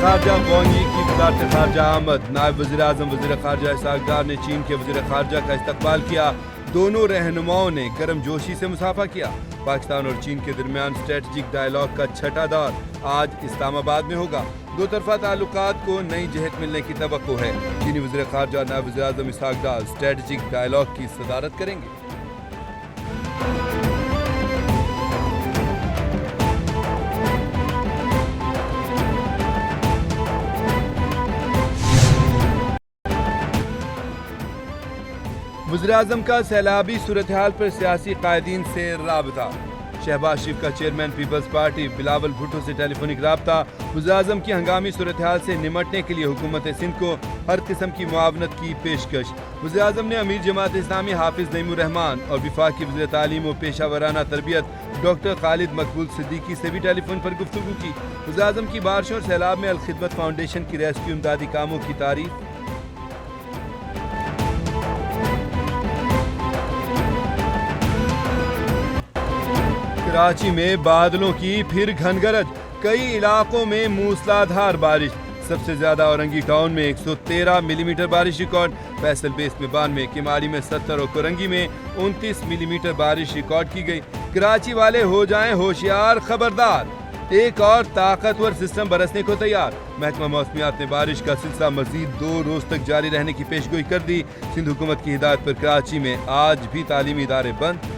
خارجہ وانگ یی کی وزارت خارجہ آمد. نائب وزیر اعظم وزیر خارجہ اسحاق ڈار نے چین کے وزیر خارجہ کا استقبال کیا. دونوں رہنماؤں نے گرم جوشی سے مصافحہ کیا. پاکستان اور چین کے درمیان اسٹریٹجک ڈائیلاگ کا چھٹا دور آج اسلام آباد میں ہوگا. دو طرفہ تعلقات کو نئی جہت ملنے کی توقع ہے. چینی وزیر خارجہ نائب وزیر اعظم اسحاق ڈار اسٹریٹجک ڈائیلاگ کی صدارت کریں گے. وزیراعظم کا سیلابی صورتحال پر سیاسی قائدین سے رابطہ. شہباز شریف کا chairman Peoples Party Bilawal Bhutto سے ٹیلی فونک رابطہ. وزیراعظم کی ہنگامی صورتحال سے نمٹنے کے لیے حکومت سندھ کو ہر قسم کی معاونت کی پیشکش. وزیراعظم نے امیر جماعت اسلامی حافظ نعیم الرحمان اور وفاقی وزیر تعلیم و پیشہ ورانہ تربیت ڈاکٹر خالد مقبول صدیقی سے بھی ٹیلی فون پر گفتگو کی. وزیراعظم کی بارشوں اور سیلاب میں الخدمت فاؤنڈیشن کی ریسکیو امدادی کاموں کی تعریف. کراچی میں بادلوں کی پھر گھن گرج. کئی علاقوں میں موسلادھار بارش. سب سے زیادہ اورنگی ٹاؤن میں 113 ملی میٹر بارش ریکارڈ. فیصل بیس میں 92, کماڑی میں 70 اور کرنگی میں 29 ملی میٹر بارش ریکارڈ کی گئی. کراچی والے ہو جائیں ہوشیار, خبردار, ایک اور طاقتور سسٹم برسنے کو تیار. محکمہ موسمیات نے بارش کا سلسلہ مزید 2 روز تک جاری رہنے کی پیشگوئی کر دی. سندھ حکومت کی ہدایت پر کراچی میں آج بھی تعلیمی ادارے بند.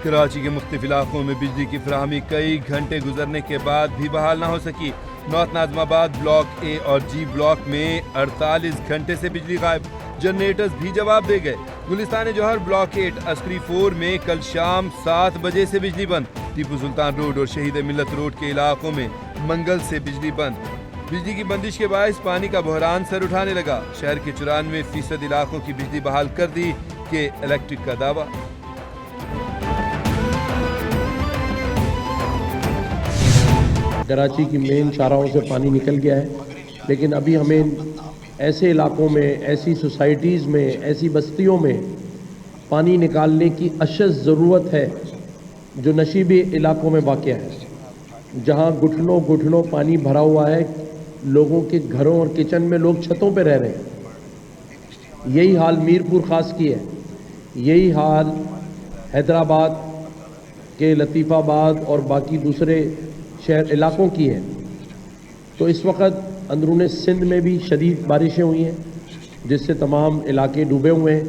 کراچی کے مختلف علاقوں میں بجلی کی فراہمی کئی گھنٹے گزرنے کے بعد بھی بحال نہ ہو سکی. نارتھ ناظم آباد بلاک اے اور جی بلاک میں 48 گھنٹے سے بجلی غائب. جنریٹرز بھی جواب دے گئے. گلستان جوہر بلاک 8 عسکری 4 میں کل شام 7 بجے سے بجلی بند. ٹیپو سلطان روڈ اور شہید ملت روڈ کے علاقوں میں منگل سے بجلی بند. بجلی کی بندش کے باعث پانی کا بحران سر اٹھانے لگا. شہر کے 94% علاقوں کی بجلی بحال کر دی کہ الیکٹرک کا دعویٰ. کراچی کی مین شاہراہوں سے پانی نکل گیا ہے، لیکن ابھی ہمیں ایسے علاقوں میں، ایسی سوسائٹیز میں، ایسی بستیوں میں پانی نکالنے کی اشد ضرورت ہے جو نشیبی علاقوں میں واقع ہے، جہاں گھٹنوں گھٹنوں پانی بھرا ہوا ہے. لوگوں کے گھروں اور کچن میں لوگ چھتوں پہ رہ رہے ہیں. یہی حال میرپور خاص کی ہے، یہی حال حیدرآباد کے لطیف آباد اور باقی دوسرے شہر علاقوں کی ہے. تو اس وقت اندرون سندھ میں بھی شدید بارشیں ہوئی ہیں جس سے تمام علاقے ڈوبے ہوئے ہیں.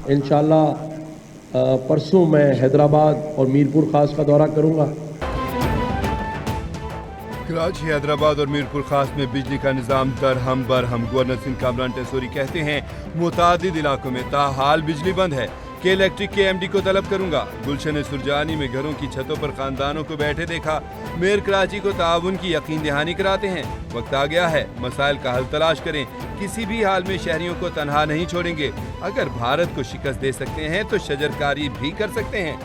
انشاءاللہ پرسوں میں حیدرآباد اور میرپور خاص کا دورہ کروں گا. کراچی، حیدرآباد اور میرپور خاص میں بجلی کا نظام درہم برہم. گورنر سندھ کامران ٹیسوری کہتے ہیں متعدد علاقوں میں تاحال بجلی بند ہے کہ الیکٹرک کے ایم ڈی کو طلب کروں گا. گلشن سرجانی میں گھروں کی چھتوں پر خاندانوں کو بیٹھے دیکھا. میئر کراچی کو تعاون کی یقین دہانی کراتے ہیں. وقت آ گیا ہے مسائل کا حل تلاش کریں. کسی بھی حال میں شہریوں کو تنہا نہیں چھوڑیں گے. اگر بھارت کو شکست دے سکتے ہیں تو شجرکاری بھی کر سکتے ہیں.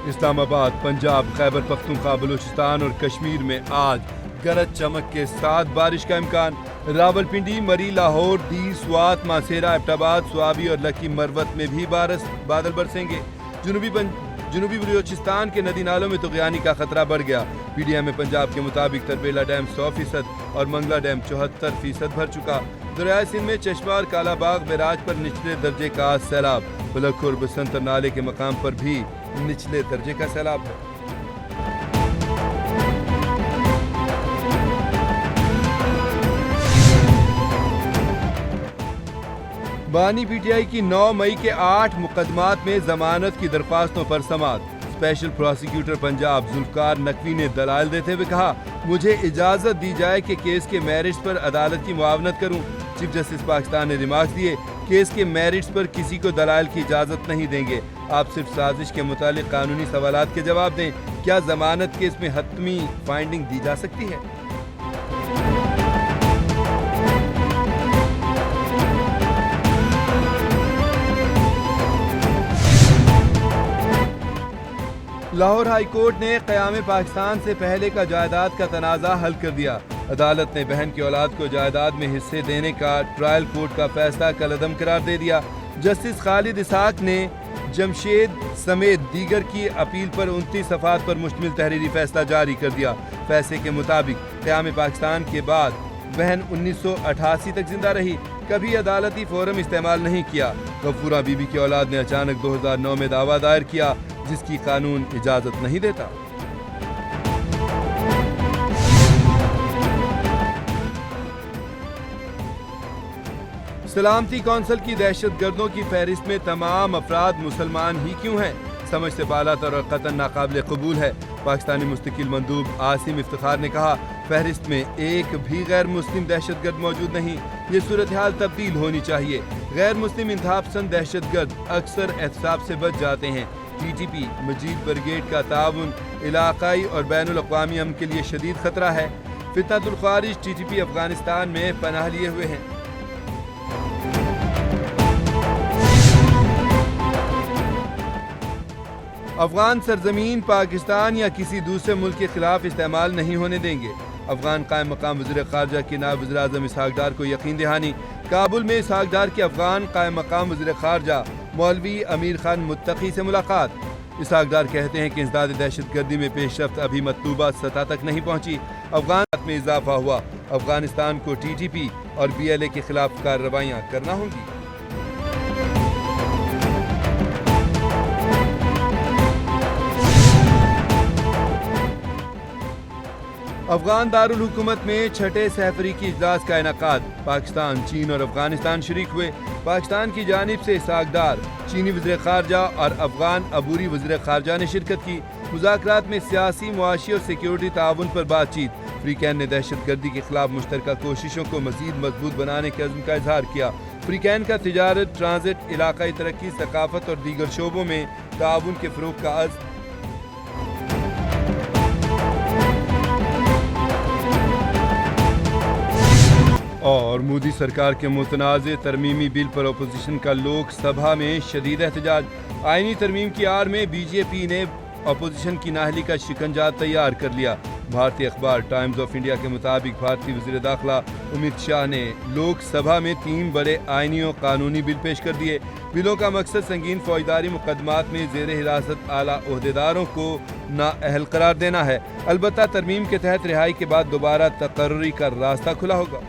اسلام آباد، پنجاب، خیبر پختونخوا، بلوچستان اور کشمیر میں آج گرج چمک کے ساتھ بارش کا امکان. راولپنڈی، مری، لاہور، دیر، سوات، ماسیرا، ایبٹ آباد، سوابی اور لکی مروت میں بھی بادل برسیں گے. جنوبی بلوچستان کے ندی نالوں میں طغیانی کا خطرہ بڑھ گیا. پی ڈی ایم میں پنجاب کے مطابق تربیلا ڈیم 100% اور منگلا ڈیم 74% بھر چکا. دریائے سندھ میں چشمہ اور کالا باغ بیراج پر نچلے درجے کا سیلاب. بلکھ اور بسنتر نالے کے مقام پر بھی نچلے درجے کا سیلاب ہے. بانی پی ٹی آئی کی 9 مئی کے 8 مقدمات میں ضمانت کی درخواستوں پر سماعت. اسپیشل پروسیکیوٹر پنجاب ذوالفقار نقوی نے دلائل دیتے ہوئے کہا مجھے اجازت دی جائے کہ کیس کے میرٹس پر عدالت کی معاونت کروں. چیف جسٹس پاکستان نے ریمارکس دیے کیس کے میرٹس پر کسی کو دلائل کی اجازت نہیں دیں گے. آپ صرف سازش کے متعلق قانونی سوالات کے جواب دیں. کیا ضمانت کیس میں حتمی فائنڈنگ دی جا سکتی ہے؟ لاہور ہائی کورٹ نے قیام پاکستان سے پہلے کا جائیداد کا تنازع حل کر دیا۔ عدالت نے بہن کی اولاد کو جائیداد میں حصے دینے کا ٹرائل کورٹ کا فیصلہ کالعدم قرار دے دیا۔ جسٹس خالد اسحاق نے جمشید سمیت دیگر کی اپیل پر 29 صفحات پر مشتمل تحریری فیصلہ جاری کر دیا۔ فیصلے کے مطابق قیام پاکستان کے بعد بہن 1988 تک زندہ رہی، کبھی عدالتی فورم استعمال نہیں کیا۔ غفورہ بی بی کی اولاد نے اچانک 2009 میں دعویٰ دائر کیا جس کی قانون اجازت نہیں دیتا۔ سلامتی کونسل کی دہشت گردوں کی فہرست میں تمام افراد مسلمان ہی کیوں ہیں؟ سمجھ سے بالاتر اور قطعاً ناقابل قبول ہے۔ پاکستانی مستقل مندوب عاصم افتخار نے کہا، فہرست میں ایک بھی غیر مسلم دہشت گرد موجود نہیں۔ یہ صورتحال تبدیل ہونی چاہیے۔ غیر مسلم انتہا پسند دہشت گرد اکثر احتساب سے بچ جاتے ہیں۔ ٹی ٹی پی مجید بریگیڈ کا تعاون علاقائی اور بین الاقوامی امن کے لیے شدید خطرہ ہے۔ فتنۃ الخوارج ٹی ٹی پی افغانستان میں پناہ لیے ہوئے ہیں۔ افغان سرزمین پاکستان یا کسی دوسرے ملک کے خلاف استعمال نہیں ہونے دیں گے۔ افغان قائم مقام وزیر خارجہ کے نائب وزیر اعظم اسحاق ڈار کو یقین دہانی۔ کابل میں اسحاق ڈار کے افغان قائم مقام وزیر خارجہ مولوی امیر خان متقی سے ملاقات۔ اسحاق ڈار کہتے ہیں کہ انسداد دہشت گردی میں پیش رفت ابھی مطلوبہ سطح تک نہیں پہنچی۔ افغان میں اضافہ ہوا۔ افغانستان کو ٹی ٹی پی اور بی ایل اے کے خلاف کارروائیاں کرنا ہوں گی۔ افغان دارالحکومت میں چھٹے سہ فریقی اجلاس کا انعقاد۔ پاکستان، چین اور افغانستان شریک ہوئے۔ پاکستان کی جانب سے اسحاق ڈار، چینی وزیر خارجہ اور افغان عبوری وزیر خارجہ نے شرکت کی۔ مذاکرات میں سیاسی، معاشی اور سیکیورٹی تعاون پر بات چیت۔ فریقین نے دہشت گردی کے خلاف مشترکہ کوششوں کو مزید مضبوط بنانے کے عزم کا اظہار کیا۔ فریقین کا تجارت، ٹرانزٹ، علاقائی ترقی، ثقافت اور دیگر شعبوں میں تعاون کے فروغ کا عزم۔ اور مودی سرکار کے متنازع ترمیمی بل پر اپوزیشن کا لوک سبھا میں شدید احتجاج۔ آئینی ترمیم کی آڑ میں بی جے پی نے اپوزیشن کی نااہلی کا شکنجہ تیار کر لیا۔ بھارتی اخبار ٹائمز آف انڈیا کے مطابق بھارتی وزیر داخلہ امت شاہ نے لوک سبھا میں 3 بڑے آئینی و قانونی بل پیش کر دیے۔ بلوں کا مقصد سنگین فوجداری مقدمات میں زیر حراست اعلیٰ عہدیداروں کو نااہل قرار دینا ہے۔ البتہ ترمیم کے تحت رہائی کے بعد دوبارہ تقرری کا راستہ کھلا ہوگا۔